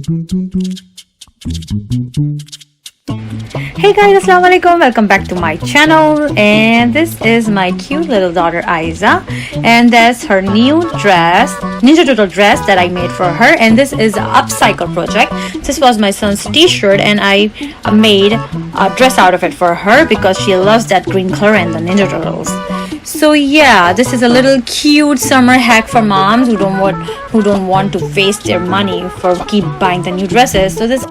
Hey guys, assalamualaikum. Welcome back to my channel, and this is my cute little daughter Aiza, and that's her new dress, Ninja Turtle dress that I made for her. And this is an upcycle project. This was my son's t-shirt, and I made a dress out of it for her because she loves that green color and the Ninja Turtles. So yeah, this is a little cute summer hack for moms who don't want to waste their money for keep buying the new dresses. So this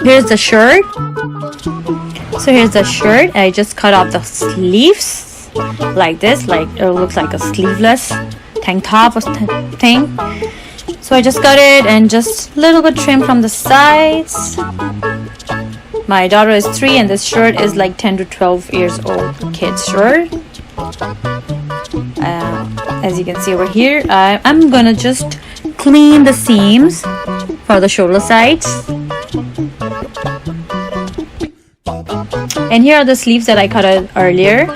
here's the shirt. So here's the shirt. I just cut off the sleeves like this, like it looks like a sleeveless tank top or thing. So I just cut it and just a little bit trim from the sides. My daughter is 3 and this shirt is like 10 to 12 years old kid's shirt. As you can see over here, I'm gonna just clean the seams for the shoulder sides. And here are the sleeves that I cut out earlier.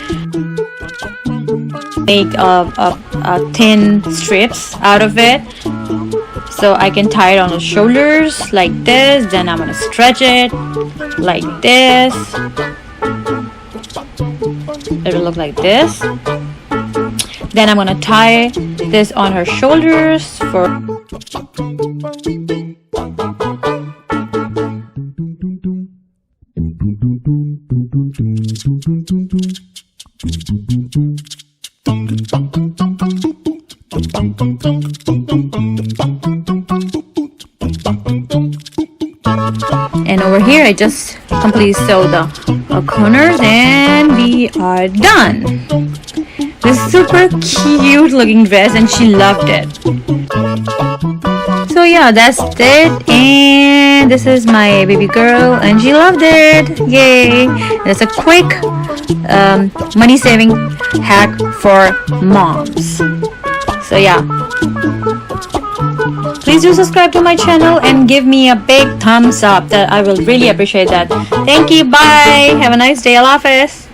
Make thin strips out of it, so I can tie it on the shoulders like this. Then I'm gonna stretch it like this. It'll look like this. Then I'm gonna tie this on her shoulders for and over here I just completely sew the corners and we are done. This super cute looking dress and she loved it. So yeah, that's it, and this is my baby girl and she loved it. Yay! It's a quick money saving hack for moms. So yeah, please do subscribe to my channel and give me a big thumbs up. That I will really appreciate that. Thank you. Bye. Have a nice day. Allah Hafiz.